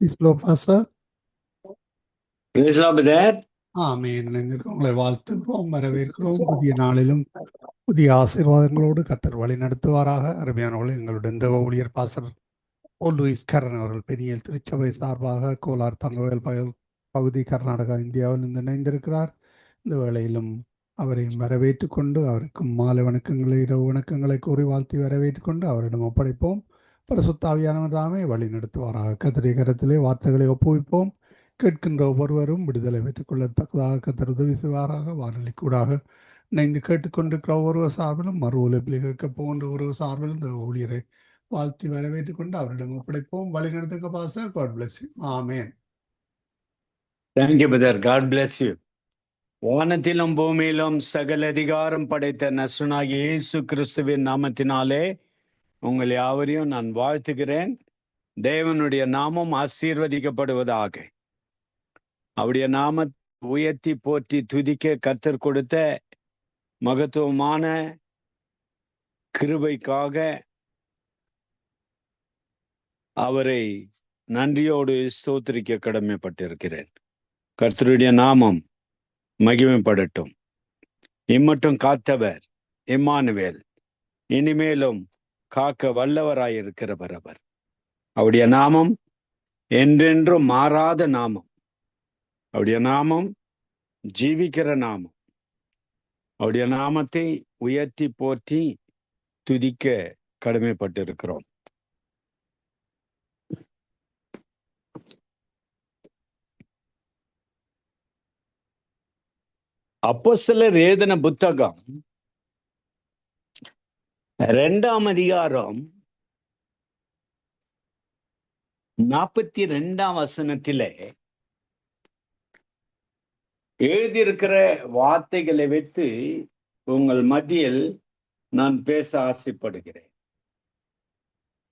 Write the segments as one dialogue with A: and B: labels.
A: Please flow, Pastor.
B: Praise Lord, brother.
A: ஆமென். உங்களை வாழ்த்துகிறோம், வரவேற்கிறோம். புதிய நாளிலும் புதிய ஆசீர்வாதங்களோடு கர்த்தர் வழி நடத்துவாராக. அருமையானவர்களே, எங்களுடைய இந்த ஊழியர் பாசர் ஓ லூயிஸ் கரன் அவர்கள் பெரியல் திருச்சபை சார்பாக கோலார் தங்கவேல் பகுதி கர்நாடகா இந்தியாவில் இணைந்திருக்கிறார். இந்த வேளையிலும் அவரையும் வரவேற்றுக் கொண்டு அவருக்கும் மாலை வணக்கங்களை இரவு வணக்கங்களை கூறி வாழ்த்தி வரவேற்றுக் கொண்டு அவரிடம் ஒப்படைப்போம். பரிசுத்த ஆவியானவர் தாமே வழி நடத்துவாராக. கர்த்தருடைய கரத்திலே வார்த்தைகளை ஒப்புவிப்போம். கேட்கின்ற ஒவ்வொருவரும் விடுதலை பெற்றுக் கொள்ளத்தக்கதாக கர்த்தர் உதவி செய்வாராக. வானொலி கூடாக இணைந்து கேட்டுக்கொண்டிருக்கிற ஒருவர் சார்பிலும் மறு ஒலிப்பில் கேட்க போகின்ற ஒரு சார்பிலும் இந்த ஊழியரை வாழ்த்தி வரவேற்றுக் கொண்டு அவரிடம் ஒப்படைப்போம். வழி நடத்துக்க pastor. God bless you. Amen.
B: Thank you, brother. God bless you. வானத்திலும் பூமியிலும் சகல அதிகாரம் படைத்த நசுனாகிய இயேசு கிறிஸ்துவின் நாமத்தினாலே உங்கள் யாவரையும் நான் வாழ்த்துகிறேன். தேவனுடைய நாமம் ஆசீர்வதிக்கப்படுவதாக. அவருடைய நாம உயர்த்தி போற்றி துதிக்க கர்த்தர் கொடுத்த மகத்துவமான கிருபைக்காக அவரை நன்றியோடு ஸ்தோத்திரிக்க கடமைப்பட்டிருக்கிறேன். கர்த்தருடைய நாமம் மகிமைப்படட்டும். இம்மட்டும் காத்தவர் இம்மானுவேல், இனிமேலும் காக்க வல்லவராயிருக்கிறவர் அவர். அவருடைய நாமம் என்றென்றும் மாறாத நாமம். அவருடைய நாமம் ஜீவிக்கிற நாமம். அவருடைய நாமத்தை உயர்த்தி போற்றி துதிக்க கடமைப்பட்டிருக்கிறோம். அப்போஸ்தலர் எழுதின புத்தகம் 2ஆம் அதிகாரம் 42ஆம் வசனத்திலே எழுதியிருக்கிற வார்த்தைகளை வைத்து உங்கள் மத்தியில் நான் பேச ஆசைப்படுகிறேன்.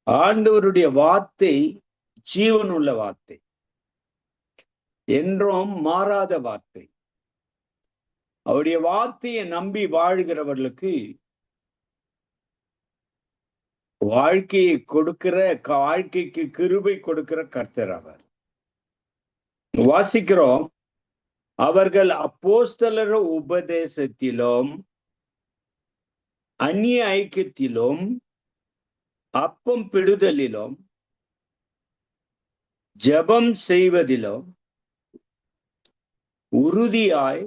B: ஆண்டவருடைய வார்த்தை ஜீவனுள்ள வார்த்தை, என்றும் மாறாத வார்த்தை. அவருடைய வார்த்தையை நம்பி வாழ்கிறவர்களுக்கு வாழ்க்கையை கொடுக்கிற, வாழ்க்கைக்கு கிருபை கொடுக்கிற கர்த்தர் அவர். வாசிக்கிறோம், அவர்கள் அப்போஸ்தலர் உபதேசத்திலும் அந்நிய ஐக்கியத்திலும் அப்பம் பிடுதலிலும் ஜெபம் செய்வதிலும் உறுதியாய்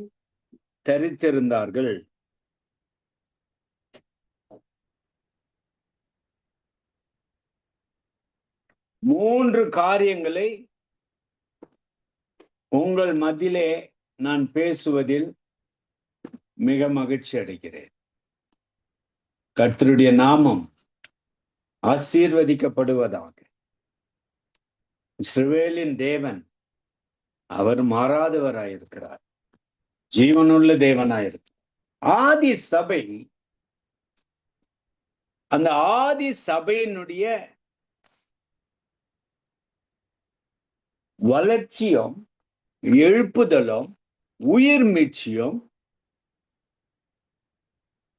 B: தரித்திருந்தார்கள். மூன்று காரியங்களை உங்கள் மத்தியிலே நான் பேசுவதில் மிக மகிழ்ச்சி அடைகிறேன். கர்த்தருடைய நாமம் ஆசீர்வதிக்கப்படுவதாக. இஸ்ரவேலின் தேவன் அவர் மாறாதவராயிருக்கிறார், ஜீவனுள்ள தேவனாயிருக்கிறார். ஆதி சபை, அந்த ஆதி சபையினுடைய வளர்ச்சியும் எழுப்புதலும் உயிர் மீட்சியும்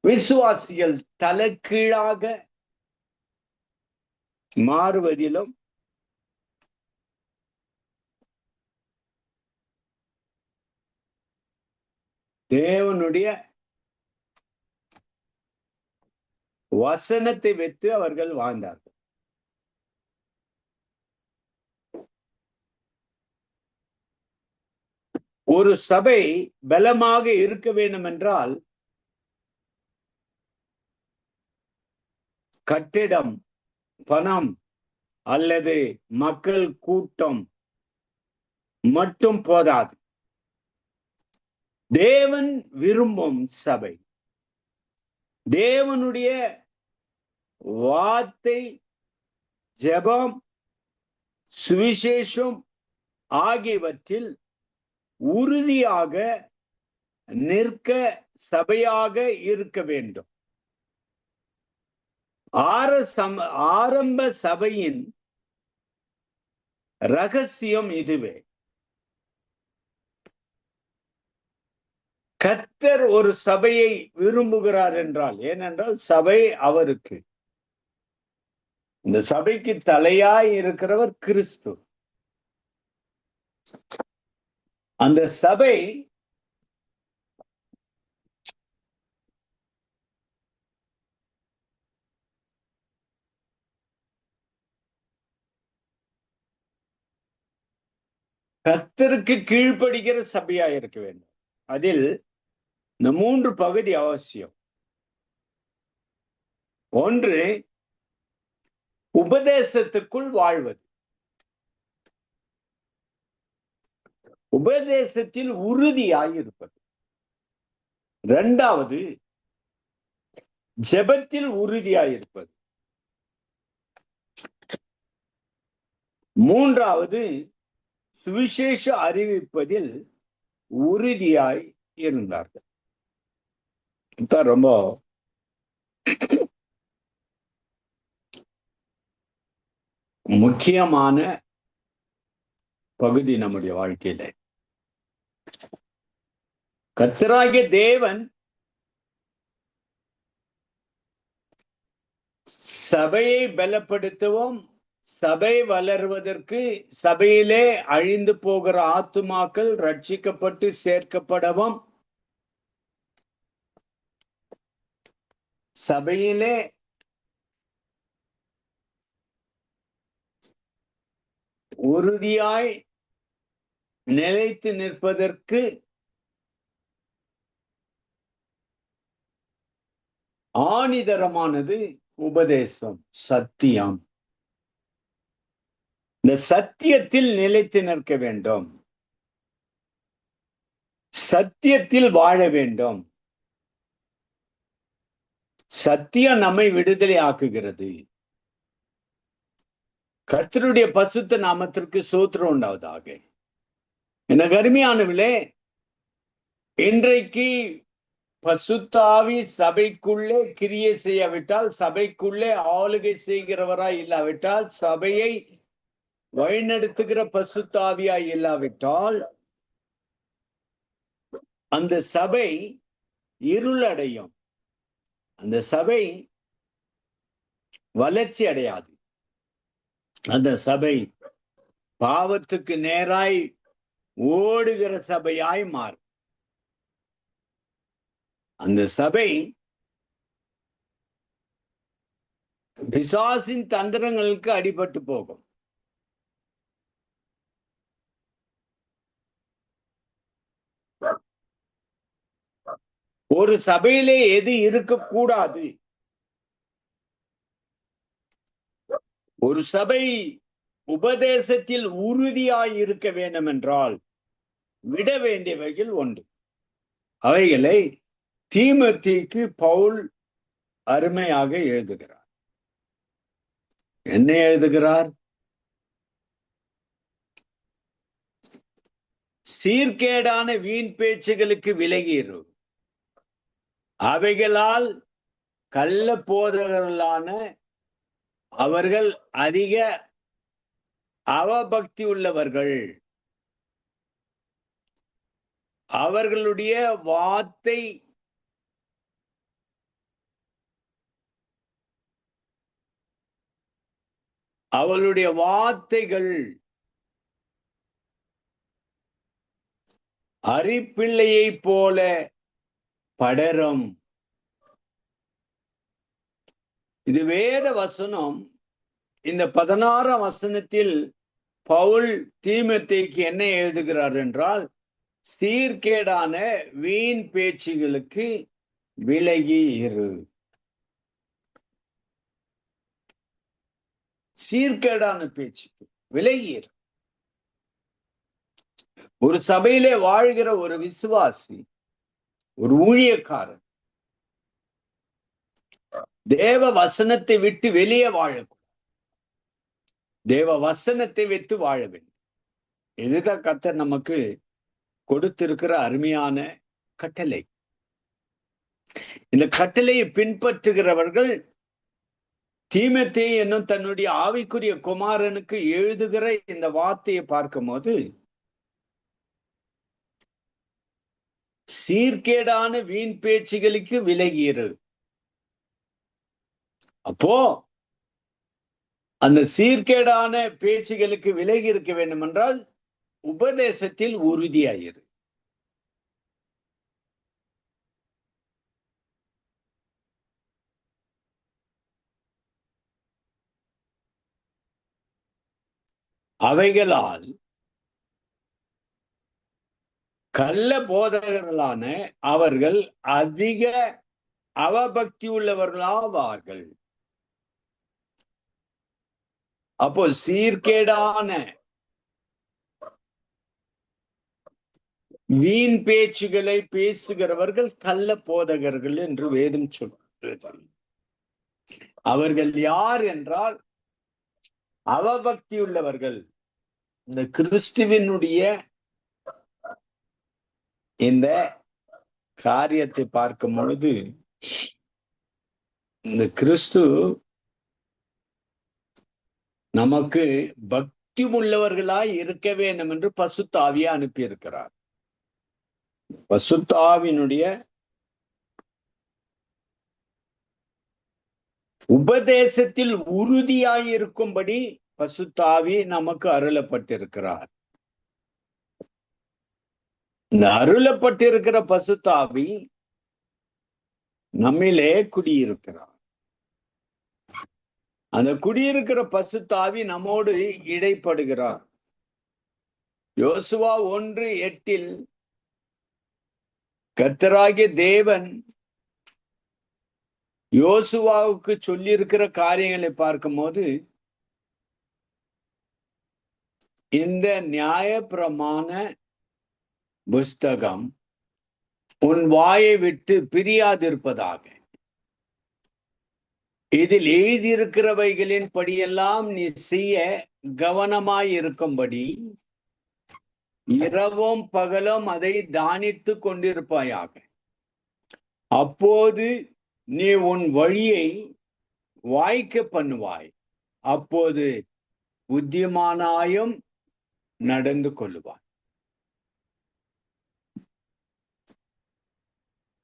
B: விசுவாசிகள் தலைகீழாக மாறுவதிலும் தேவனுடைய வசனத்தை வைத்து அவர்கள் வாழ்ந்தார்கள். ஒரு சபை பலமாக இருக்க வேண்டும் என்றால் கட்டிடம், பணம் அல்லது மக்கள் கூட்டம் மட்டும் போதாது. தேவன் விரும்பும் சபை, தேவனுடைய வார்த்தை, ஜெபம், சுவிசேஷம் ஆகியவற்றில் உறுதியாக நிற்க சபையாக இருக்க வேண்டும். ஆரம்ப சபையின் ரகசியம் இதுவே. கர்த்தர் ஒரு சபையை விரும்புகிறார் என்றால், ஏனென்றால் சபை அவருக்கு, இந்த சபைக்கு தலையாய் இருக்கிறவர் கிறிஸ்து. அந்த சபை கர்த்தருக்கு கீழ்ப்படுகிற சபையா இருக்க வேண்டும். அதில் இந்த 3 பகுதி அவசியம். ஒன்று, உபதேசத்துக்குள் வாழ்வது. உபதேசத்தில் உறுதியாயிருப்பது. 2வது, ஜெபத்தில் உறுதியாயிருப்பது. 3வது, சுவிசேஷ அறிவிப்பதில் உறுதியாய் இருந்தார்கள். ரொம்ப முக்கியமான பகுதி நம்முடைய வாழ்க்கையில. கர்த்தராகிய தேவன் சபையை பலப்படுத்தவும், சபை வளர்வதற்கு, சபையிலே அழிந்து போகிற ஆத்துமாக்கள் ரட்சிக்கப்பட்டு சேர்க்கப்படவும், சபையிலே உறுதியாய் நிலைத்து நிற்பதற்கு ஆணிதரமானது உபதேசம், சத்தியம். இந்த சத்தியத்தில் நிலைத்து நிற்க வேண்டும், சத்தியத்தில் வாழ வேண்டும். சத்தியம் நம்மை விடுதலை ஆக்குகிறது. கர்த்தருடைய பசுத்த நாமத்திற்கு ஸ்தோத்திரம் உண்டாவதாக. எனக்கு அருமையானவர்களே, இன்றைக்கு பசுத்த ஆவி சபைக்குள்ளே கிரியை செய்யாவிட்டால், சபைக்குள்ளே ஆளுகை செய்கிறவராய் இல்லாவிட்டால், சபையை வழிநடத்துகிற பசுத்த ஆவியாய் இல்லாவிட்டால், அந்த சபை இருளடையும். அந்த சபை வளர்ச்சி அடையாது. அந்த சபை பாவத்துக்கு நேராய் ஓடுகிற சபையாய் மாறும். அந்த சபை பிசாசின் தந்திரங்களுக்கு அடிபட்டு போகும். ஒரு சபையிலே எது இருக்கக்கூடாது? ஒரு சபை உபதேசத்தில் உறுதியாய் இருக்க வேண்டும் என்றால் விட வேண்டியவைகள் உண்டு. அவைகளை தீமோத்தேயுக்கு பவுல் அருமையாக எழுதுகிறார். என்ன எழுதுகிறார்? சீர்கேடான வீண் பேச்சுகளுக்கு விலகியிரு. அவைகளால் கள்ள போதகர்களான அவர்கள் அதிக அவபக்தி உள்ளவர்கள். அவர்களுடைய வார்த்தை அவளுடைய வார்த்தைகள் அரிப்பிள்ளையை போல படரும். இது வேத வசனம். இந்த 16ஆம் வசனத்தில் பவுல் தீமோத்தேயுக்கு என்ன எழுதுகிறார் என்றால், சீர்கேடான வீண் பேச்சுகளுக்கு விலகி இரு. சீர்கேடான பேச்சுக்கு விலகி இரு. ஒரு சபையிலே வாழ்கிற ஒரு விசுவாசி, ஒரு ஊழியக்காரன் தேவ வசனத்தை விட்டு வெளியே வாழக்கூடாது. தேவ வசனத்தை வைத்து வாழ வேண்டும். இதுதான் கர்த்தர் நமக்கு கொடுத்திருக்கிற அருமையான கட்டளை. இந்த கட்டளையை பின்பற்றுகிறவர்கள் தீமோத்தேயு என்னும் தன்னுடைய ஆவிக்குரிய குமாரனுக்கு எழுதுகிற இந்த வார்த்தையை பார்க்கும்போது, சீர்கேடான வீண் பேச்சுகளுக்கு விலகியிரு. அப்போ அந்த சீர்கேடான பேச்சுகளுக்கு விலகி இருக்க வேண்டும் என்றால் உபதேசத்தில் உறுதியாயிரு. அவைகளால் கள்ள போதகர்களான அவர்கள் அதிக அவபக்தி உள்ளவர்களாவார்கள். அப்போ சீர்கேடான வீண் பேச்சுகளை பேசுகிறவர்கள் கள்ள போதகர்கள் என்று வேதம் சொல்கிறது. அவர்கள் யார் என்றால் அவபக்தி உள்ளவர்கள். இந்த கிறிஸ்துவினுடைய இந்த காரியத்தை பார்க்கும் பொழுது இந்த கிறிஸ்து நமக்கு பக்தி உள்ளவர்களாய் இருக்க வேண்டும் என்று பசுத்த ஆவியை அனுப்பி இருக்கிறார். பசுத்த ஆவியினுடைய உபதேசத்தில் உறுதியாய் இருக்கும்படி பசுத்த ஆவி நமக்கு அருளப்பட்டிருக்கிறார். இந்த அருளப்பட்டிருக்கிற பசுத்த ஆவி நம்மிலே குடியிருக்கிறார். அந்த குடியிருக்கிற பசுத்த ஆவி நம்மோடு இடைப்படுகிறார். யோசுவா 1:8 கர்த்தராகிய தேவன் யோசுவாவுக்கு சொல்லியிருக்கிற காரியங்களை பார்க்கும்போது இந்த நியாயப்பிரமாண புஸ்தகம் உன் வாயை விட்டு பிரியாதிருப்பதாக, இதில் எழுதியிருக்கிறவைகளின் படியெல்லாம் நீ செய்ய கவனமாயிருக்கும்படி இரவும் பகலும் அதை தானித்து கொண்டிருப்பாயாக. அப்போது நீ உன் வழியை வாய்க்க பண்ணுவாய், அப்போது புத்திமானாயும் நடந்து கொள்ளுவாய்.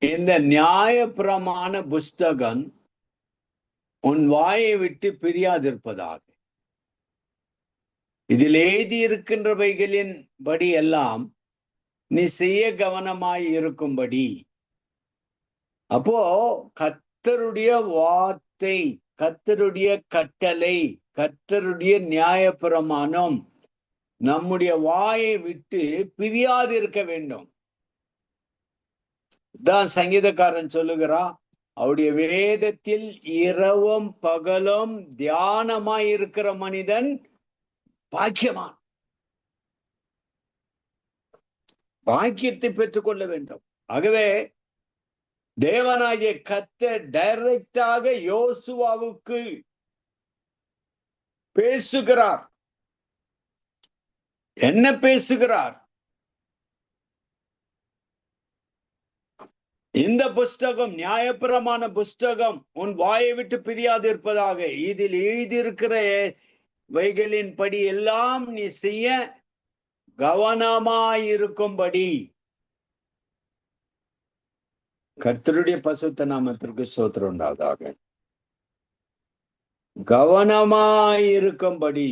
B: இந்த நியாயப்பிரமாண புஸ்தகம் உன் வாயை விட்டு பிரியாதிருப்பதாக, இதில் எழுதியிருக்கின்றவைகளின் படி எல்லாம் நீ செய்ய கவனமாய் இருக்கும்படி. அப்போ கர்த்தருடைய வார்த்தை, கர்த்தருடைய கட்டளை, கர்த்தருடைய நியாயப்பிரமாணம் நம்முடைய வாயை விட்டு பிரியாதிருக்க வேண்டும். தான் சங்கீதக்காரன் சொல்லுகிறான், அவருடைய வேதத்தில் இரவும் பகலும் தியானமாய் இருக்கிற மனிதன் பாக்கியமான். பாக்கியத்தை பெற்றுக்கொள்ள வேண்டும். ஆகவே தேவனாகிய கர்த்தர் டைரக்டாக யோசுவாவுக்கு பேசுகிறார். என்ன பேசுகிறார்? இந்த புஸ்தகம், நியாயப்பிரமாண புஸ்தகம் உன் வாயை விட்டு பிரியாதிருப்பதாக, இதில் எழுதியிருக்கிற வைகளின் படி எல்லாம் நீ செய்ய கவனமாயிருக்கும்படி. கர்த்தருடைய பசுத்த நாமத்திற்கு ஸ்தோத்திரம் உண்டாவதாக. கவனமாயிருக்கும்படி.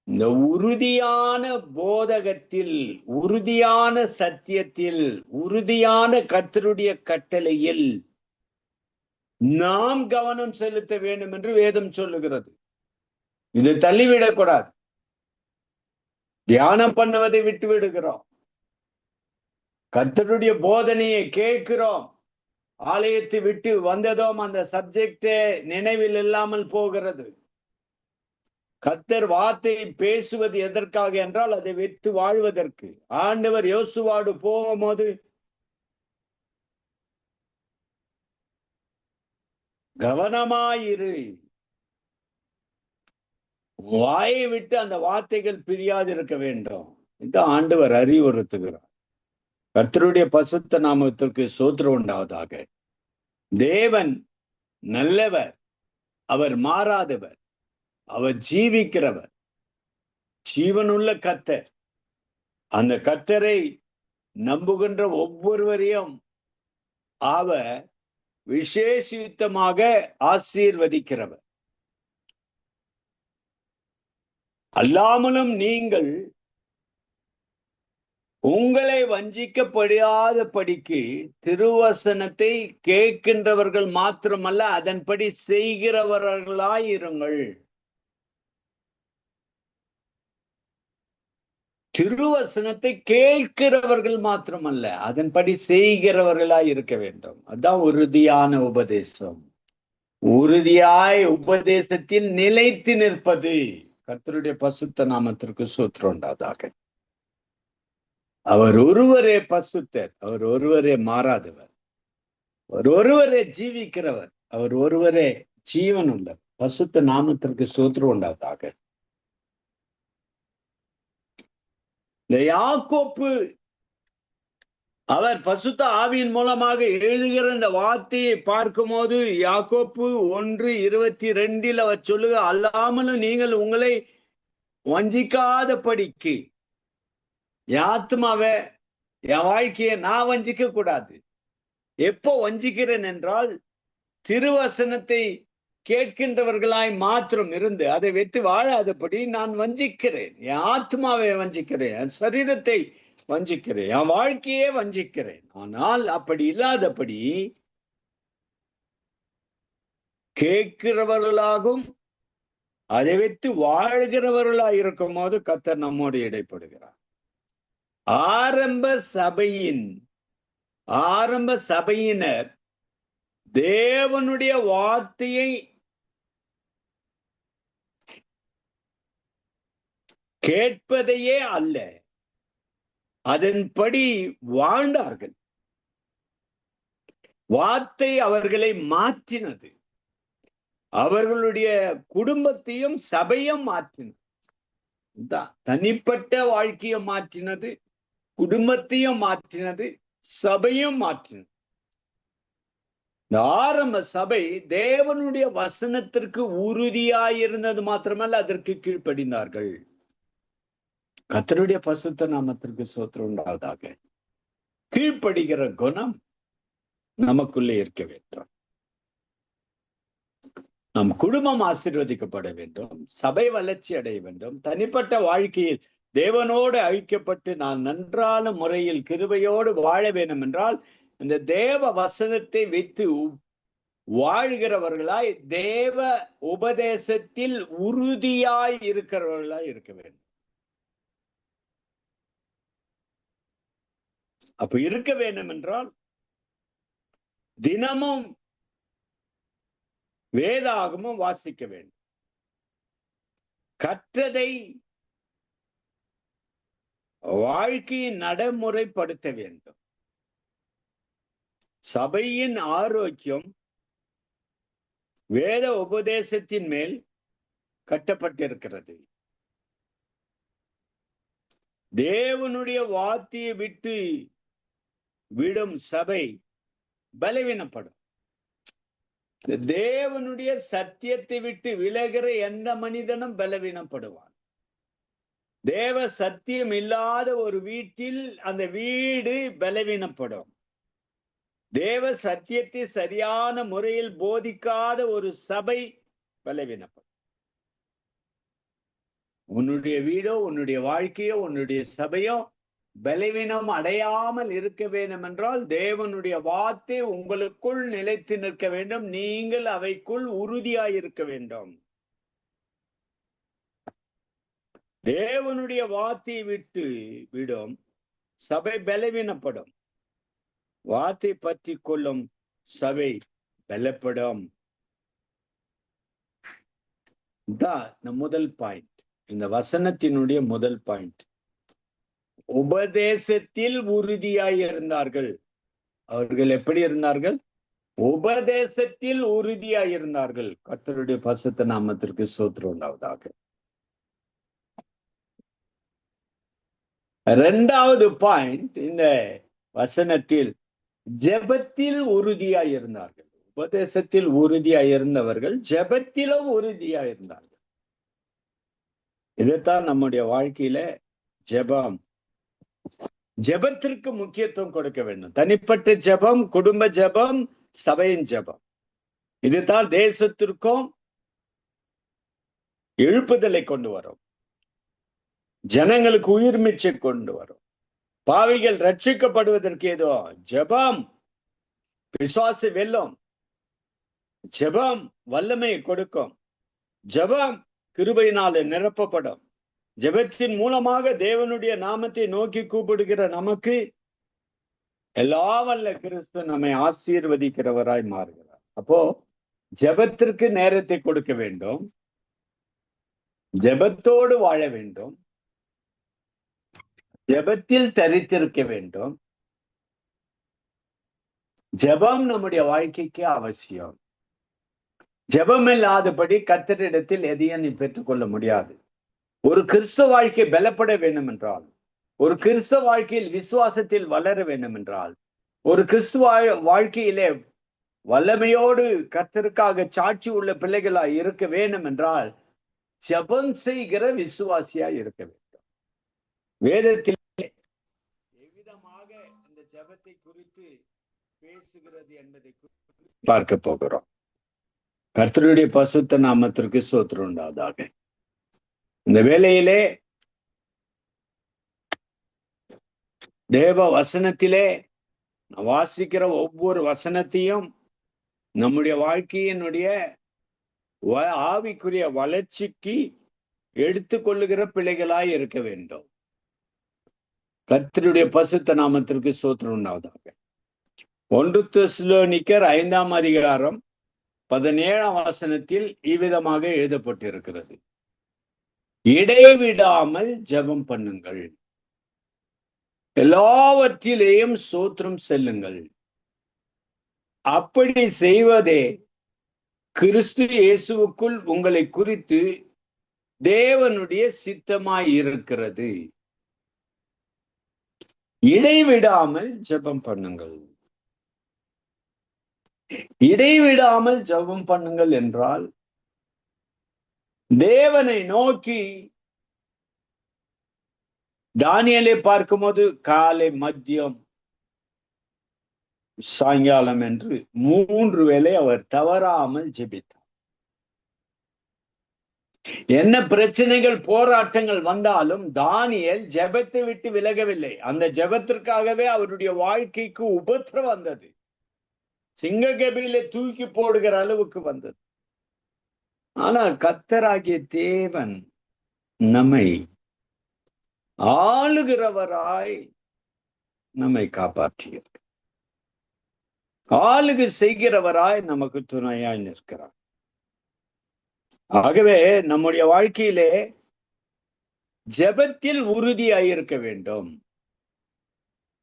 B: இந்த உறுதியான போதகத்தில், உறுதியான சத்தியத்தில், உறுதியான கர்த்தருடைய கட்டளையில் நாம் கவனம் செலுத்த வேண்டும் என்று வேதம் சொல்லுகிறது. இதை தள்ளிவிடக்கூடாது. தியானம் பண்ணுவதை விட்டு விடுகிறோம். கர்த்தருடைய போதனையை கேட்கிறோம், ஆலயத்தை விட்டு வந்ததும் அந்த சப்ஜெக்டே நினைவில் இல்லாமல் போகிறது. கர்த்தர் வார்த்தையை பேசுவது எதற்காக என்றால் அதை வைத்து வாழ்வதற்கு. ஆண்டவர் யோசுவாடு போகும்போது கவனமாயிரு, வாயை விட்டு அந்த வார்த்தைகள் பிரியாதிருக்க வேண்டும். இந்த ஆண்டவர் அறிவுறுத்துகிறார். கர்த்தருடைய பசுத்த நாமத்திற்கு ஸ்தோத்திரம் உண்டாவதாக. தேவன் நல்லவர், அவர் மாறாதவர், அவர் ஜீவிக்கிறவர், ஜீவனுள்ள கர்த்தர். அந்த கர்த்தரை நம்புகின்ற ஒவ்வொருவரையும் அவர் விசேஷித்தமாக ஆசீர்வதிக்கிறவர். அல்லாமலும் நீங்கள் உங்களை வஞ்சிக்கப்படாத படிக்கு திருவசனத்தை கேட்கின்றவர்கள் மாத்திரமல்ல, அதன்படி செய்கிறவர்களாயிருங்கள். திருவசனத்தை கேட்கிறவர்கள் மாத்திரமல்ல, அதன்படி செய்கிறவர்களாய் இருக்க வேண்டும். அதுதான் உறுதியான உபதேசம். உறுதியாய் உபதேசத்தில் நிலைத்து நிற்பது. கர்த்தருடைய பசுத்த நாமத்திற்கு ஸ்தோத்திரம் உண்டாவதாக. அவர் ஒருவரே பசுத்தர், அவர் ஒருவரே மாறாதவர், அவர் ஒருவரே ஜீவிக்கிறவர், அவர் ஒருவரே ஜீவன் உள்ளவர். பசுத்த நாமத்திற்கு ஸ்தோத்திரம் உண்டாவதாக. இந்த யாக்கோப்பு அவர் பசுத்த ஆவியின் மூலமாக எழுதுகிற இந்த வார்த்தையை பார்க்கும் போது யாக்கோப்பு 1:22 அவர் சொல்லுக, அல்லாமலும் நீங்கள் உங்களை வஞ்சிக்காத படிக்கு. என் ஆத்மாவை, என் வாழ்க்கையை நான் வஞ்சிக்க கூடாது. எப்போ வஞ்சிக்கிறேன் என்றால், திருவசனத்தை கேட்கின்றவர்களாய் மாத்திரம் இருந்து அதை வைத்து வாழாதபடி நான் வஞ்சிக்கிறேன். என் ஆத்மாவை வஞ்சிக்கிறேன், என் சரீரத்தை வஞ்சிக்கிறேன், என் வாழ்க்கையே வஞ்சிக்கிறேன். ஆனால் அப்படி இல்லாதபடி கேட்கிறவர்களாகவும் அதை வைத்து வாழ்கிறவர்களாய் இருக்கும் போது கர்த்தர் நம்மோடு இடைப்படுகிறார். ஆரம்ப சபையினர் தேவனுடைய வார்த்தையை கேட்பதையே அல்ல, அதன்படி வாழ்ந்தார்கள். வார்த்தை அவர்களை மாற்றினது, அவர்களுடைய குடும்பத்தையும் சபையும் மாற்றினது. தனிப்பட்ட வாழ்க்கையை மாற்றினது, குடும்பத்தையும் மாற்றினது, சபையும் மாற்றினது. இந்த ஆரம்ப சபை தேவனுடைய வசனத்திற்கு உறுதியாயிருந்தது மாத்திரமல்ல, அதற்கு கீழ்ப்படிந்தார்கள். கர்த்தருடைய பசுத்த நாமத்திற்கு ஸ்தோத்திரம் உண்டாவதாக. கீழ்ப்படுகிற குணம் நமக்குள்ளே இருக்க வேண்டும். நம் குடும்பம் ஆசீர்வதிக்கப்பட வேண்டும், சபை வளர்ச்சி அடைய வேண்டும், தனிப்பட்ட வாழ்க்கையில் தேவனோடு ஐக்கியப்பட்டு நான் நன்றான முறையில் கிருபையோடு வாழ வேண்டும் என்றால், இந்த தேவ வசனத்தை வைத்து வாழ்கிறவர்களாய், தேவ உபதேசத்தில் உறுதியாய் இருக்கிறவர்களாய் இருக்க வேண்டும். அப்ப இருக்க வேண்டும் என்றால் தினமும் வேதாகமும் வாசிக்க வேண்டும். கற்றதை வாழ்க்கையின் நடைமுறைப்படுத்த வேண்டும். சபையின் ஆரோக்கியம் வேத உபதேசத்தின் மேல் கட்டப்பட்டிருக்கிறது. தேவனுடைய வார்த்தையை விட்டு விடும் சபை பலவீனப்படும். தேவனுடைய சத்தியத்தை விட்டு விலகிற எந்த மனிதனும் பலவீனப்படுவான். தேவ சத்தியம் இல்லாத ஒரு வீட்டில் அந்த வீடு பலவீனப்படும். தேவ சத்தியத்தை சரியான முறையில் போதிக்காத ஒரு சபை பலவீனப்படும். உன்னுடைய வீடோ, உன்னுடைய வாழ்க்கையோ, உன்னுடைய சபையோ பலவீனம் அடையாமல் இருக்க வேண்டும் என்றால் தேவனுடைய வார்த்தை உங்களுக்குள் நிலைத்து நிற்க வேண்டும். நீங்கள் அவைக்குள் உறுதியாயிருக்க வேண்டும். தேவனுடைய வார்த்தையை விட்டு விடும் சபை பலவீனப்படும். வார்த்தை பற்றி கொள்ளும் சபை பலப்படும். இந்த முதல் பாயிண்ட், இந்த வசனத்தினுடைய முதல் பாயிண்ட். உபதேசத்தில் உறுதியாய் இருந்தார்கள். அவர்கள் எப்படி இருந்தார்கள்? உபதேசத்தில் உறுதியாய் இருந்தார்கள். கர்த்தருடைய பரிசுத்த நாமத்திற்கு ஸ்தோத்திரம் உண்டாவதாக. இரண்டாவது பாயிண்ட், இந்த வசனத்தில் ஜெபத்தில் உறுதியாய் இருந்தார்கள். உபதேசத்தில் உறுதியாய் இருந்தவர்கள் ஜெபத்திலும் உறுதியாய் இருந்தார்கள். இதைத்தான் நம்முடைய வாழ்க்கையில ஜெபத்திற்கு முக்கியத்துவம் கொடுக்க வேண்டும். தனிப்பட்ட ஜெபம், குடும்ப ஜெபம், சபையின் ஜெபம். இதுதான் தேசத்திற்கும் எழுப்புதலை கொண்டு வரும். ஜனங்களுக்கு உயிர் மீட்சி கொண்டு வரும். பாவிகள் ரட்சிக்கப்படுவதற்கு ஏதோ ஜெபம் விசுவாச வெல்லும். ஜெபம் வல்லமையை கொடுக்கும். ஜெபம் கிருபையினாலே நிரப்பப்படும். ஜெபத்தின் மூலமாக தேவனுடைய நாமத்தை நோக்கி கூப்பிடுகிற நமக்கு எல்லா வல்ல கிறிஸ்து நம்மை ஆசீர்வதிக்கிறவராய் மாறுகிறார். அப்போ ஜெபத்திற்கு நேரத்தை கொடுக்க வேண்டும். ஜெபத்தோடு வாழ வேண்டும். ஜெபத்தில் தரித்திருக்க வேண்டும். ஜெபம் நம்முடைய வாழ்க்கைக்கு அவசியம். ஜெபம் இல்லாதபடி கர்த்தரிடத்தில் எதையும் நீ பெற்றுக்கொள்ள முடியாது. ஒரு கிறிஸ்தவ வாழ்க்கை பலப்பட வேண்டும் என்றால், ஒரு கிறிஸ்தவ வாழ்க்கையில் விசுவாசத்தில் வளர வேண்டும் என்றால், ஒரு கிறிஸ்துவ வாழ்க்கையிலே வல்லமையோடு கர்த்தருக்காக சாட்சி உள்ள பிள்ளைகளாய் இருக்க வேண்டும் என்றால் ஜெபம் செய்கிற விசுவாசியாய் இருக்க வேண்டும். வேதத்தில் எவ்விதமாக இந்த ஜெபத்தை குறித்து பேசுகிறது என்பதை பார்க்க போகிறோம். கர்த்தருடைய பசுத்த நாமத்திற்கு ஸ்தோத்திரம் உண்டாவதாக. இந்த வேளையிலே தேவ வசனத்திலே வாசிக்கிற ஒவ்வொரு வசனத்தையும் நம்முடைய வாழ்க்கையினுடைய ஆவிக்குரிய வளர்ச்சிக்கு எடுத்துக்கொள்ளுகிற பிள்ளைகளாய் இருக்க வேண்டும். கர்த்தருடைய பசுத்த நாமத்திற்கு ஸ்தோத்திரம் உண்டாவதாக. 1 தெசலோனிக்கர் 5ஆம் அதிகாரம் 17ஆம் வசனத்தில் இவ்விதமாக எழுதப்பட்டிருக்கிறது. இடைவிடாமல் ஜெபம் பண்ணுங்கள், எல்லாவற்றிலேயும் ஸ்தோத்திரம் செல்லுங்கள். அப்படி செய்வதே கிறிஸ்து இயேசுவுக்குள் உங்களை குறித்து தேவனுடைய சித்தமாய் இருக்கிறது. இடைவிடாமல் ஜெபம் பண்ணுங்கள். இடைவிடாமல் ஜெபம் பண்ணுங்கள் என்றால் தேவனை நோக்கி தானியேலை பார்க்கும்போது காலை, மதியம், சாயங்காலம் என்று 3 வேளை அவர் தவறாமல் ஜெபித்தார். என்ன பிரச்சனைகள் போராட்டங்கள் வந்தாலும் தானியேல் ஜெபத்தை விட்டு விலகவில்லை. அந்த ஜெபத்திற்காகவே அவருடைய வாழ்க்கைக்கு உபத்திரம் வந்தது. சிங்ககபியில தூக்கி போடுகிற அளவுக்கு வந்தது. ஆனால் கர்த்தராகிய தேவன் நம்மை ஆளுகிறவராய் நம்மை காப்பாற்றியது. ஆளுகை செய்கிறவராய் நமக்கு துணையாய் நிற்கிறார். ஆகவே நம்முடைய வாழ்க்கையிலே ஜெபத்தில் உறுதியாயிருக்க வேண்டும்.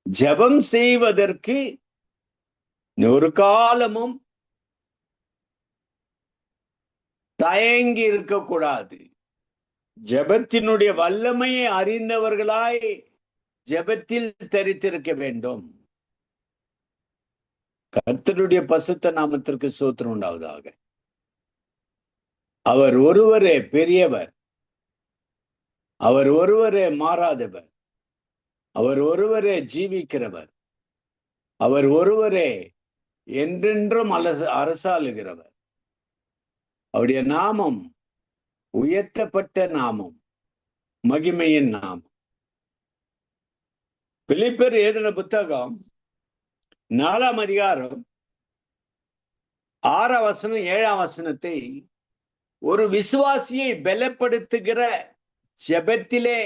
B: ஜெபம் செய்வதற்கு ஒரு காலமும் தயங்கி இருக்கக்கூடாது. ஜெபத்தினுடைய வல்லமையை அறிந்தவர்களாய் ஜெபத்தில் தரித்திருக்க வேண்டும். கர்த்தருடைய பசுத்த நாமத்திற்கு ஸ்தோத்திரம் உண்டாவதாக. அவர் ஒருவரே பெரியவர். அவர் ஒருவரே மாறாதவர். அவர் ஒருவரே ஜீவிக்கிறவர். அவர் ஒருவரே என்றென்றும் அரசாளுகிறவர். அவருடைய நாமம் உயர்த்தப்பட்ட நாமம், மகிமையின் நாமம். பிலிப்பியர் எழுதின புத்தகம் 4ஆம் அதிகாரம் 6ஆம் வசனம் 7ஆம் வசனத்தை ஒரு விசுவாசியை பலப்படுத்துகிற ஜெபத்திலே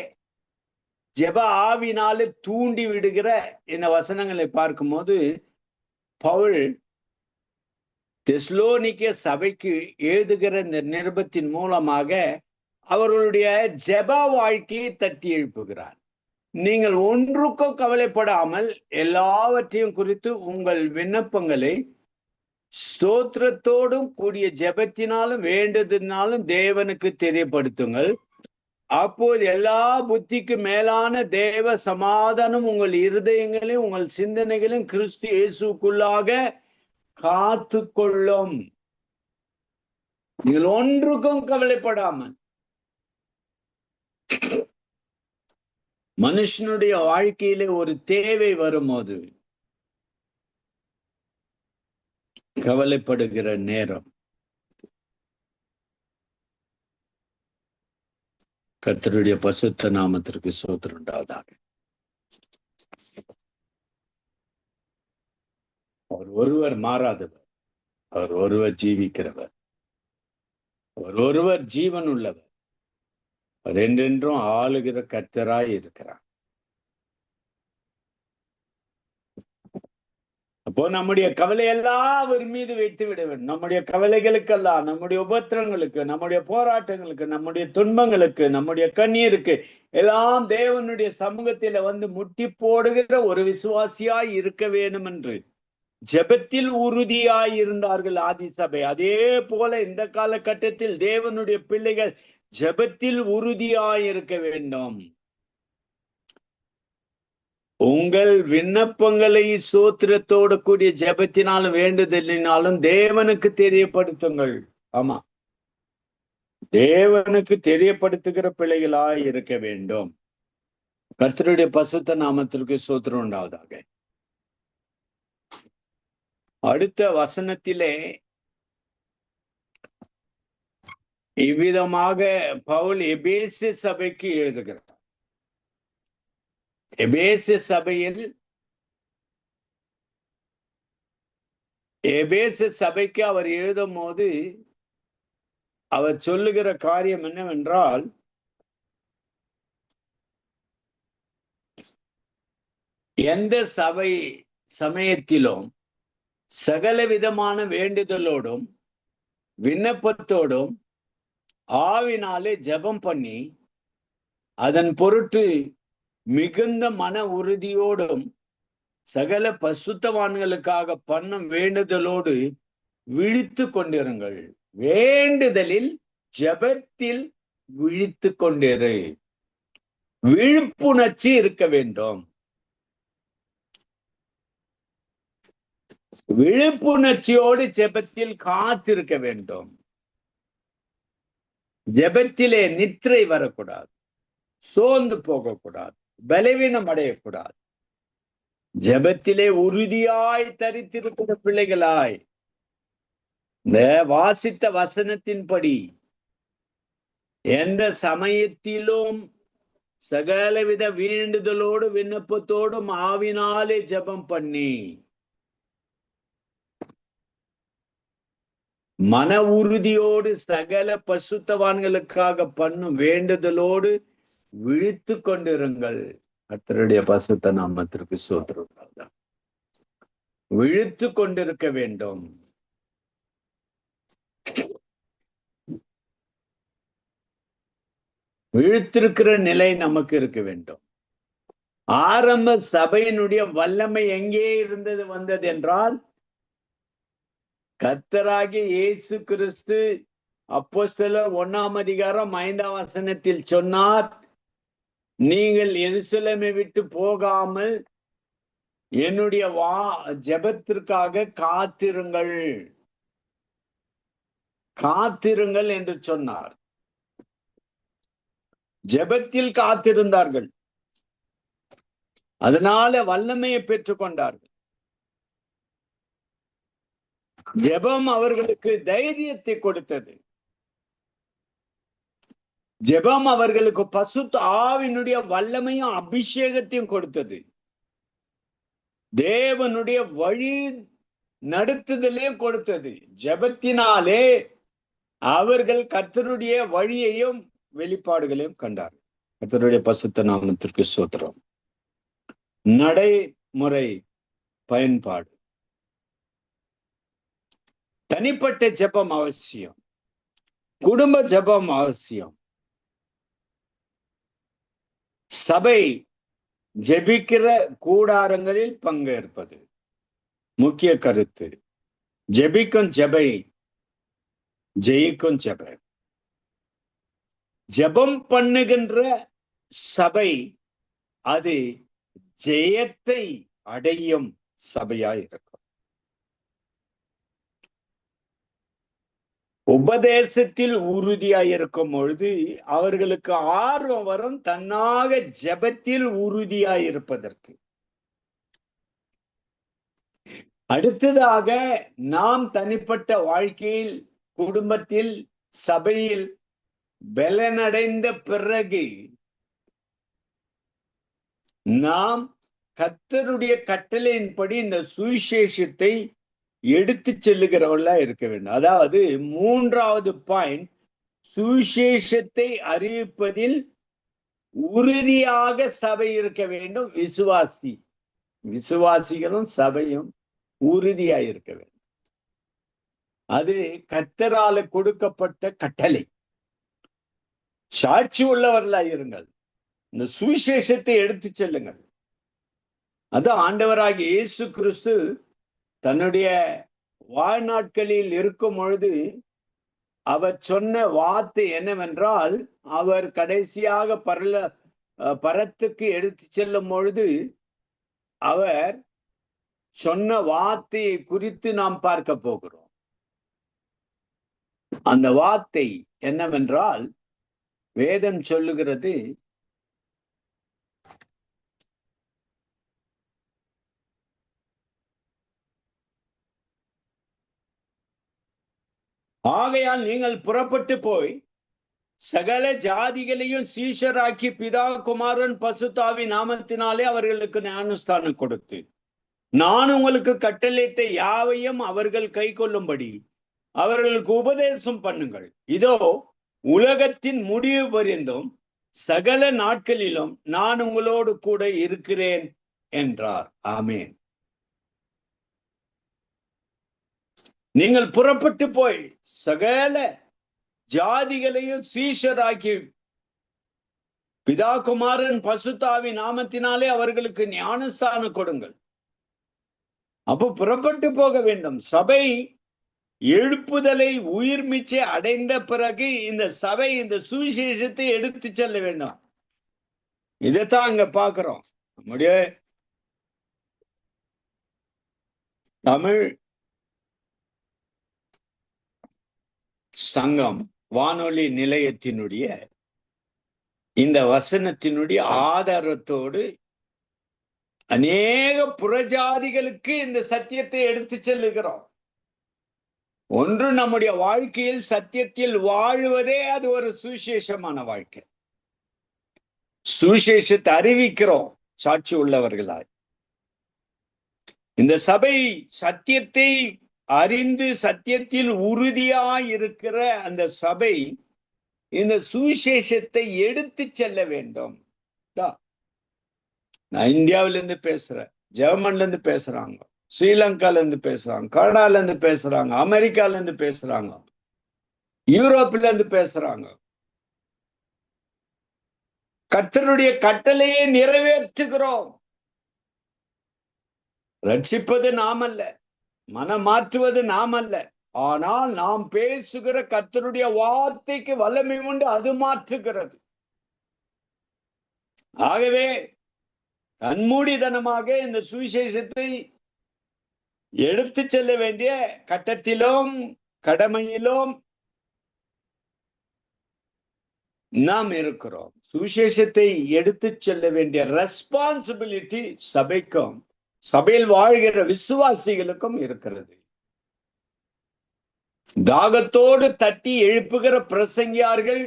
B: ஜெப ஆவினாலே தூண்டி விடுகிற இந்த வசனங்களை பார்க்கும்போது பவுல் தெசலோனிக்கே சபைக்கு எழுதுகிற இந்த நிருபத்தின் மூலமாக அவர்களுடைய ஜெப வாழ்க்கையை தட்டி எழுப்புகிறார். நீங்கள் ஒன்றுக்கும் கவலைப்படாமல் எல்லாவற்றையும் குறித்து உங்கள் விண்ணப்பங்களை ஸ்தோத்திரத்தோடும் கூடிய ஜெபத்தினாலும் வேண்டுதலினாலும் தேவனுக்கு தெரியப்படுத்துங்கள். அப்போது எல்லா புத்திக்கு மேலான தேவ சமாதானம் உங்கள் இருதயங்களையும் உங்கள் சிந்தனைகளையும் கிறிஸ்து இயேசுக்குள்ளாக காத்து கொள்ளும். நீங்கள் ஒன்றுக்கும் கவலைப்படாமல். மனுஷனுடைய வாழ்க்கையிலே ஒரு தேவை வரும்போது கவலைப்படுகிற நேரம். கர்த்தருடைய பசுத்த நாமத்திற்கு ஸ்தோத்திரம் உண்டாவதாக. அவர் ஒருவர் மாறாதவர், அவர் ஒருவர் ஜீவிக்கிறவர், அவர் ஒருவர் ஜீவன் உள்ளவர், அவர் என்றென்றும் ஆளுகிற கர்த்தராய் இருக்கிறார். அப்போ நம்முடைய கவலையெல்லாம் அவர் மீது வைத்து விட வேண்டும். நம்முடைய கவலைகளுக்கெல்லாம், நம்முடைய உபத்திரங்களுக்கு, நம்முடைய போராட்டங்களுக்கு, நம்முடைய துன்பங்களுக்கு, நம்முடைய கண்ணீருக்கு எல்லாம் தேவனுடைய சமூகத்தில வந்து முட்டி போடுகிற ஒரு விசுவாசியாய் இருக்க வேண்டும் என்று ஜெபத்தில் உறுதியாய் இருந்தார்கள் ஆதி சபை. அதே போல இந்த காலகட்டத்தில் தேவனுடைய பிள்ளைகள் ஜெபத்தில் உறுதியாய் இருக்க வேண்டும். உங்கள் விண்ணப்பங்களை சோத்திரத்தோடு கூடிய ஜெபத்தினாலும் வேண்டுதலினாலும் தேவனுக்கு தெரியப்படுத்துங்கள். ஆமா, தேவனுக்கு தெரியப்படுத்துகிற பிள்ளைகளாய் இருக்க வேண்டும். கர்த்தருடைய பசுத்த நாமத்திற்கு ஸ்தோத்திரம் உண்டாவதாக. அடுத்த வசனத்திலே இவ்விதமாக பவுல் எபேசு சபைக்கு எழுதுகிறார். எபேசு சபையில் எபேசு சபைக்கு அவர் எழுதும் போது அவர் சொல்லுகிற காரியம் என்னவென்றால், எந்த சபை சமயத்திலும் சகல விதமான வேண்டுதலோடும் விண்ணப்பத்தோடும் ஆவினாலே ஜெபம் பண்ணி அதன் பொருட்டு மிகுந்த மன உறுதியோடும் சகல பசுத்தவான்களுக்காக பண்ணும் வேண்டுதலோடு விழித்து கொண்டிருங்கள். வேண்டுதலில் ஜெபத்தில் விழித்து கொண்டிரு. விழிப்புணர்ச்சி இருக்க வேண்டும். விழிப்புணர்ச்சியோடு ஜெபத்தில் காத்திருக்க வேண்டும். ஜெபத்திலே நித்திரை வரக்கூடாது, சோர்ந்து போகக்கூடாது, பலவீனம் அடையக்கூடாது. ஜெபத்திலே உறுதியாய் தரித்திருக்கிற பிள்ளைகளாய் இந்த வாசித்த வசனத்தின்படி எந்த சமயத்திலும் சகலவித வேண்டுதலோடு விண்ணப்பத்தோடும் ஆவினாலே ஜெபம் பண்ணி மன உறுதியோடு சகல பசுத்தவான்களுக்காக பண்ணும் வேண்டுதலோடு விழித்து கொண்டிருங்கள். கர்த்தருடைய பசுத்த நாமத்திற்கு ஸ்தோத்திரம். விழித்து கொண்டிருக்க வேண்டும். விழித்திருக்கிற நிலை நமக்கு இருக்க வேண்டும். ஆரம்ப சபையினுடைய வல்லமை எங்கே இருந்தது வந்தது என்றால், கர்த்தராகிய இயேசு கிறிஸ்து அப்போஸ்தலர் 1:5 சொன்னார், நீங்கள் எருசலேமை விட்டு போகாமல் என்னுடைய ஜெபத்திற்காக காத்திருங்கள், காத்திருங்கள் என்று சொன்னார். ஜெபத்தில் காத்திருந்தார்கள், அதனால வல்லமையை பெற்றுக் கொண்டார்கள். ஜெபம் அவர்களுக்கு தைரியத்தை கொடுத்தது. ஜெபம் அவர்களுக்கு பசுத்த ஆவியினுடைய வல்லமையும் அபிஷேகத்தையும் கொடுத்தது. தேவனுடைய வழி நடத்துதலையும் கொடுத்தது. ஜெபத்தினாலே அவர்கள் கர்த்தருடைய வழியையும் வெளிப்பாடுகளையும் கண்டார்கள். கர்த்தருடைய பசுத்த நாமத்திற்கு ஸ்தோத்திரம். நடைமுறை பயன்பாடு. தனிப்பட்ட ஜெபம் அவசியம், குடும்ப ஜெபம் அவசியம். சபை ஜெபிக்கிற கூடாரங்களில் பங்கேற்பது முக்கிய கருத்து. ஜெபிக்கும் ஜெபை ஜெயிக்கும் ஜெபை. ஜெபம் பண்ணுகின்ற சபை அது ஜெயத்தை அடையும் சபையாய் இருக்கும். உபதேசத்தில் உறுதியாய் இருக்கும் பொழுது அவர்களுக்கு ஆர்வம் வரும் தன்னாக ஜெபத்தில் உறுதியாய் இருப்பதற்கு. அடுத்ததாக நாம் தனிப்பட்ட வாழ்க்கையில், குடும்பத்தில், சபையில் பலனடைந்த பிறகு நாம் கர்த்தருடைய கட்டளையின்படி இந்த சுவிசேஷத்தை எடுத்து செல்லுகிறவர்களா இருக்க வேண்டும். அதாவது 3வது பாயிண்ட், சுவிசேஷத்தை அறிவிப்பதில் உறுதியாக சபை இருக்க வேண்டும். விசுவாசிகளும் சபையும் உறுதியா இருக்க வேண்டும். அது கர்த்தரால கொடுக்கப்பட்ட கட்டளை. சாட்சி உள்ளவர்களா இருங்கள், இந்த சுவிசேஷத்தை எடுத்து செல்லுங்கள். அது ஆண்டவராகிய இயேசு கிறிஸ்து தன்னுடைய வாழ்நாட்களில் இருக்கும் பொழுது அவர் சொன்ன வார்த்தை என்னவென்றால், அவர் கடைசியாக பரத்துக்கு எடுத்து செல்லும் பொழுது அவர் சொன்ன வார்த்தையை குறித்து நாம் பார்க்க போகிறோம். அந்த வார்த்தை என்னவென்றால், வேதம் சொல்லுகிறது, ஆகையால் நீங்கள் புறப்பட்டு போய் சகல ஜாதிகளையும் சீஷராக்கி பிதா குமாரன் பசுத்தாவி நாமத்தினாலே அவர்களுக்கு ஞானஸ்தானம் கொடுத்து நான் உங்களுக்கு கட்டளையிட்ட யாவையும் அவர்கள் கை கொள்ளும்படி அவர்களுக்கு உபதேசம் பண்ணுங்கள். இதோ உலகத்தின் முடிவு பரியந்தம் சகல நாட்களிலும் நான் உங்களோடு கூட இருக்கிறேன் என்றார். ஆமேன். நீங்கள் புறப்பட்டு போய் சகல ஜாதிகளையும் சீஷராக்கி பிதா குமாரன் பசுத்தாவி நாமத்தினாலே அவர்களுக்கு ஞானஸ்தானம் கொடுங்கள். அப்போ புறப்பட்டு போக வேண்டும். சபை எழுப்புதலை உயிர் மீட்சி அடைந்த பிறகு இந்த சபை இந்த சுவிசேஷத்தை எடுத்து செல்ல வேண்டும். இதைத்தான் அங்க பாக்குறோம். நம்முடைய தமிழ் சங்கம் வானொலி நிலையத்தினுடைய இந்த வசனத்தினுடைய ஆதாரத்தோடு அநேக புறஜாதிகளுக்கு இந்த சத்தியத்தை எடுத்து செல்லுகிறோம். ஒன்று, நம்முடைய வாழ்க்கையில் சத்தியத்தில் வாழுவதே அது ஒரு சுவிசேஷமான வாழ்க்கை. சுவிசேஷத்தை அறிவிக்கிறோம் சாட்சி உள்ளவர்களாய். இந்த சபை சத்தியத்தை அறிந்து சத்தியத்தில் உறுதியாய் இருக்கிற அந்த சபை இந்த சுவிசேஷத்தை எடுத்து செல்ல வேண்டும். நான் இந்தியாவில இருந்து பேசுறேன், ஜெர்மன்ல இருந்து பேசுறாங்க, ஸ்ரீலங்கால இருந்து பேசுறாங்க, கனடால இருந்து பேசுறாங்க, அமெரிக்கால இருந்து பேசுறாங்க, யூரோப்ல இருந்து பேசுறாங்க. கர்த்தருடைய கட்டளையை நிறைவேற்றுகிறோம். ரட்சிப்பது நாம் அல்ல, மனம் மாற்றுவது நாம் அல்ல, ஆனால் நாம் பேசுகிற கர்த்தருடைய வார்த்தைக்கு வல்லமை உண்டு, அது மாற்றுகிறது. ஆகவே கண்மூடித்தனமாக இந்த சுவிசேஷத்தை எடுத்து செல்ல வேண்டிய கட்டத்திலும் கடமையிலும் நாம் இருக்கிறோம். சுவிசேஷத்தை எடுத்து செல்ல வேண்டிய ரெஸ்பான்சிபிலிட்டி சபைக்கும் சபையில் வாழ்கிற விசுவாசிகளுக்கும் இருக்கிறது. தாகத்தோடு தட்டி எழுப்புகிற பிரசங்கியார்கள்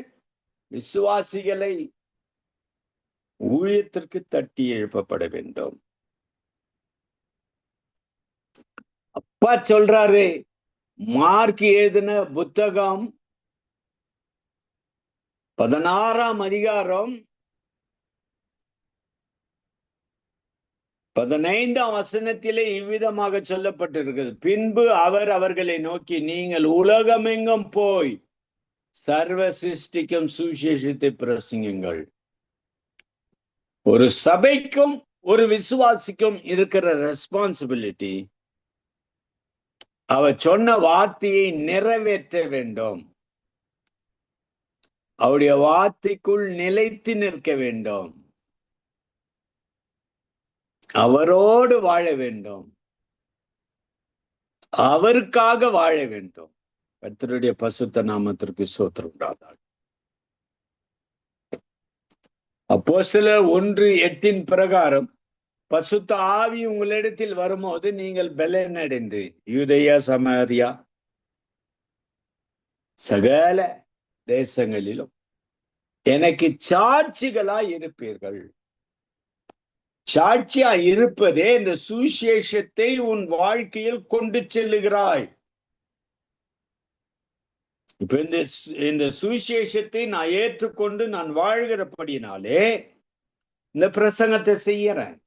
B: விசுவாசிகளை ஊழியத்திற்கு தட்டி எழுப்பப்பட வேண்டும். அப்பா சொல்றாரு, மார்க் எழுதின புத்தகம் 16ஆம் அதிகாரம் 15ஆம் வசனத்திலே இவ்விதமாக சொல்லப்பட்டிருக்கிறது. பின்பு அவர் அவர்களை நோக்கி, நீங்கள் உலகமெங்கும் போய் சர்வ சிருஷ்டிக்கும் சுவிசேஷத்தை பிரசங்கியுங்கள். ஒரு சபைக்கும் ஒரு விசுவாசிக்கும் இருக்கிற ரெஸ்பான்சிபிலிட்டி, அவர் சொன்ன வார்த்தையை நிறைவேற்ற வேண்டும். அவருடைய வார்த்தைக்குள் நிலைத்து நிற்க வேண்டும். அவரோடு வாழ வேண்டும். அவருக்காக வாழ வேண்டும். கர்த்தருடைய பசுத்த நாமத்திற்கு ஸ்தோத்திரம் உண்டாதாக. அப்போஸ்தலர் 1:8 பிரகாரம் பசுத்த ஆவி உங்களிடத்தில் வரும்போது நீங்கள் பலனடைந்து யூதேயா சமாரியா சகல தேசங்களிலும் எனக்கு சாட்சிகளாய் இருப்பீர்கள். சாட்சியா இருப்பதே இந்த சுவிசேஷத்தை உன் வாழ்க்கையில் கொண்டு செல்லுகிறாய். இப்ப இந்த சுவிசேஷத்தை நான் ஏற்றுக்கொண்டு நான் வாழ்கிறபடினாலே இந்த பிரசங்கத்தை செய்யறேன்.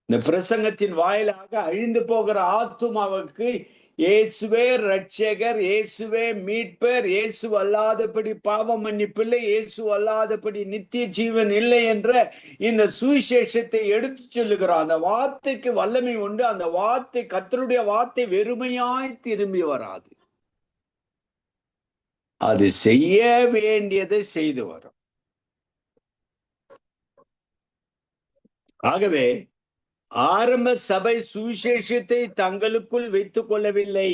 B: இந்த பிரசங்கத்தின் வாயிலாக அழிந்து போகிற ஆத்துமாவுக்கு இயேசுவே ரட்சகர், இயேசுவே மீட்பர், இயேசு அல்லாதபடி பாவ மன்னிப்பில்லை, இயேசு அல்லாதபடி நித்திய ஜீவன் இல்லை என்ற இந்த சுவிசேஷத்தை எடுத்து சொல்லுகிறார். அந்த வார்த்தைக்கு வல்லமை உண்டு. அந்த வார்த்தை, கர்த்தருடைய வார்த்தை வெறுமையாய் திரும்பி வராது. அது செய்ய வேண்டியதை செய்து வரும். ஆகவே ஆரம்ப சபை சுவிசேஷத்தை தங்களுக்குள் வைத்துக் கொள்ளவில்லை.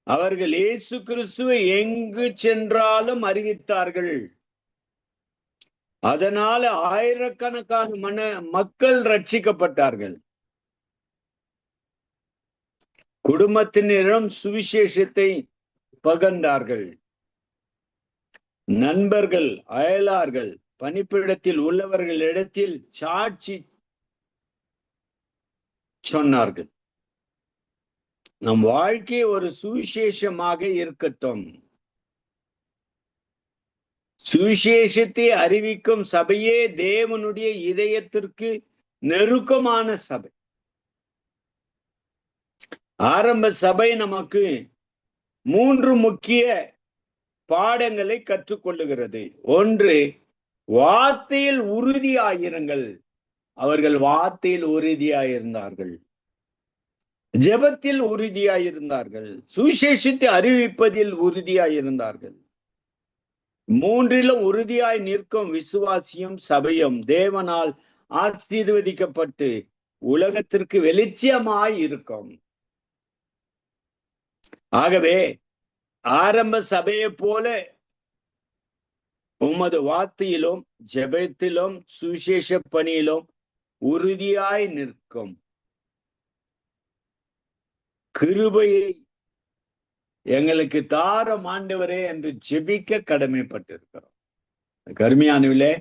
B: அவர்கள் இயேசு கிறிஸ்துவை எங்கு சென்றாலும் அறிவித்தார்கள். அதனால ஆயிரக்கணக்கான மக்கள் ரட்சிக்கப்பட்டார்கள். குடும்பத்தினரும் சுவிசேஷத்தை பகர்ந்தார்கள். நண்பர்கள், அயலார்கள், பணிப்பிடத்தில் உள்ளவர்களிடத்தில் சாட்சி சொன்னார்கள். நம் வாழ்க்கை ஒரு சுவிசேஷமாக இருக்கட்டும். சுவிசேஷத்தை அறிவிக்கும் சபையே தேவனுடைய இதயத்திற்கு நெருக்கமான சபை. ஆரம்ப சபை நமக்கு 3 முக்கிய பாடங்களை கற்றுக்கொள்ளுகிறது. ஒன்று, வார்த்தையில் உறுதியாயிருங்கள். அவர்கள் வார்த்தையில் உறுதியாயிருந்தார்கள். ஜெபத்தில் உறுதியாயிருந்தார்கள். சுவிசேஷத்தை அறிவிப்பதில் உறுதியாயிருந்தார்கள். 3லும் உறுதியாய் நிற்கும் விசுவாசியும் சபையும் தேவனால் ஆசீர்வதிக்கப்பட்டு உலகத்திற்கு வெளிச்சமாய் இருக்கும். ஆகவே ஆரம்ப சபையை போல உமது வார்த்தையிலும் ஜெபத்திலும் சுவிசேஷ பணியிலும் உறுதியாய் நிற்கும் கிருபையை எங்களுக்கு தாரம் ஆண்டவரே என்று ஜெபிக்க கடமைப்பட்டிருக்கிறோம். கருமையானவிலே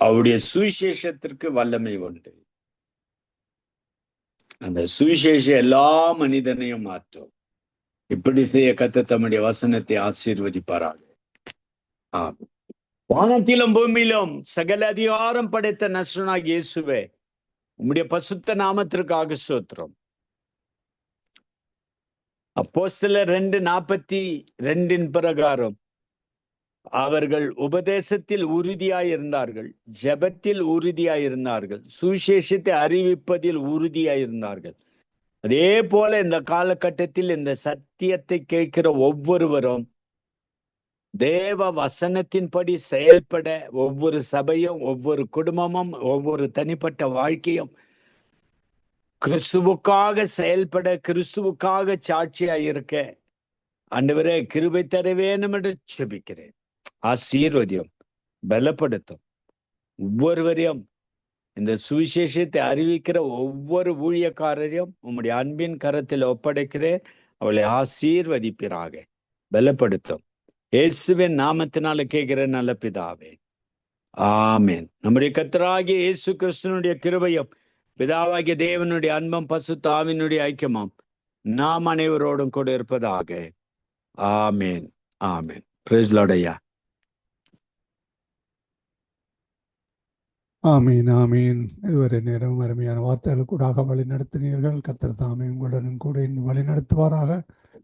B: அவருடைய சுவிசேஷத்திற்கு வல்லமை உண்டு. அந்த சுவிசேஷம் எல்லா மனிதனையும் மாற்றும். இப்படி செய்ய கர்த்தர் தம்முடைய வசனத்தை ஆசீர்வதிப்பாராக. ஆமென். வானத்திலும் பூமியிலும் சகல அதிகாரம் படைத்த நசரேயனாகிய இயேசுவே, உம்முடைய பசுத்த நாமத்திற்காக ஸ்தோத்திரம். அப்போஸ்தலர் 2:42 பிரகாரம் அவர்கள் உபதேசத்தில் உறுதியாயிருந்தார்கள், ஜெபத்தில் உறுதியாயிருந்தார்கள், சுவிசேஷத்தை அறிவிப்பதில் உறுதியாயிருந்தார்கள். அதே போல இந்த காலகட்டத்தில் இந்த சத்தியத்தை கேட்கிற ஒவ்வொருவரும் தேவ வசனத்தின்படி செயல்பட, ஒவ்வொரு சபையும், ஒவ்வொரு குடும்பமும், ஒவ்வொரு தனிப்பட்ட வாழ்க்கையும் கிறிஸ்துவுக்காக செயல்பட, கிறிஸ்துவுக்காக சாட்சியாய் இருக்க ஆண்டவரே கிருபை தர வேணும் என்று ஜெபிக்கிறேன். ஆசீர்வதியும், பலப்படுத்தும். ஒவ்வொருவரையும், இந்த சுவிசேஷத்தை அறிவிக்கிற ஒவ்வொரு ஊழியக்காரரையும் உம்முடைய அன்பின் கரத்தில் ஒப்படைக்கிறேன். அவளை ஆசீர்வதிப்பீராக, பலப்படுத்தும். இயேசுவின் நாமத்தினால கேட்கிற நல்ல பிதாவே, ஆமென். நம்முடைய கர்த்தராகிய இயேசு கிறிஸ்துவினுடைய கிருபையும் பிதாவாகிய தேவனுடைய அன்பும் பசுத்த ஆவியினுடைய ஐக்கியமும் நாம் அனைவரோடும் கூட இருப்பதாக. ஆமென், ஆமென். பிரைஸ் லார்ட் ஐயா.
A: ஆமீன், ஆமீன். இதுவரை நேரம் அருமையான வார்த்தைகளுக்கூடாக வழி நடத்தினீர்கள். கர்த்தர் தாமே உங்களுடனும் கூட இன்னும் வழி நடத்துவாராக.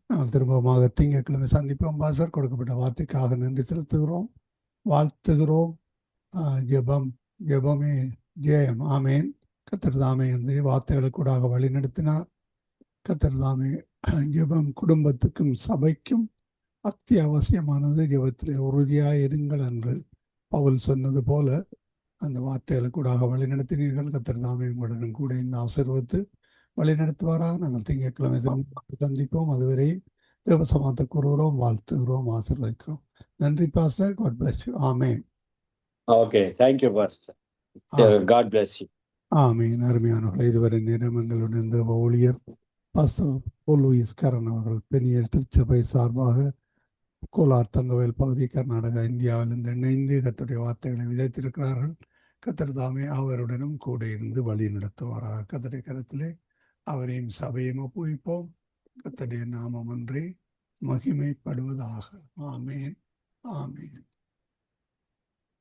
A: நாங்கள் திரும்பமாக திங்கட்கிழமை சந்திப்போம். பாஸ்டர், கொடுக்கப்பட்ட வார்த்தைக்காக நன்றி செலுத்துகிறோம், வாழ்த்துகிறோம். ஜெபமே ஜெயம். ஆமேன். கர்த்தர் தாமே இந்த வார்த்தைகளுக்கூடாக வழி நடத்தினார். கர்த்தர் தாமே ஜெபம் குடும்பத்துக்கும் சபைக்கும் அத்தியாவசியமானது. ஜெபத்திலே உறுதியாக இருங்கள் என்று பவுல் சொன்னது போல அந்த வார்த்தைகளுக்கூடாக வழி நடத்தினீர்கள். கர்த்தர் தாமே உங்களுடன் கூட இந்த ஆசீர்வதித்து வழி நடத்துவாராக. நாங்கள் திங்கட்கிழமை சந்திப்போம். அதுவரை தேவசமாத்த கூறுகிறோம், வாழ்த்துகிறோம், ஆசீர்வதிக்கிறோம். நன்றி pastor. God bless you. Amen.
B: Okay, thank you pastor. God bless you.
A: ஆமீன். அருமையானவர்கள், இதுவரை நேரம் எங்களுடன் இந்த ஊழியர் பாஸ்டர் போல் லூயிஸ் கரன் அவர்கள் பெனியல் திருச்சபை சார்பாக கோலார் தங்கவேல் பகுதி கர்நாடகா இந்தியாவிலிருந்து இணைந்து கர்த்தருடைய வார்த்தைகளை விதைத்திருக்கிறார்கள். கர்த்தர் தாமே அவருடனும் கூட இருந்து வழி நடத்துவாராக. கர்த்தருடைய கரத்திலே அவரையும் சபையும் ஒப்புவிப்போம். கர்த்தருடைய நாமம் ஒன்றே மகிமைப்படுவதாக. ஆமேன், ஆமேன்.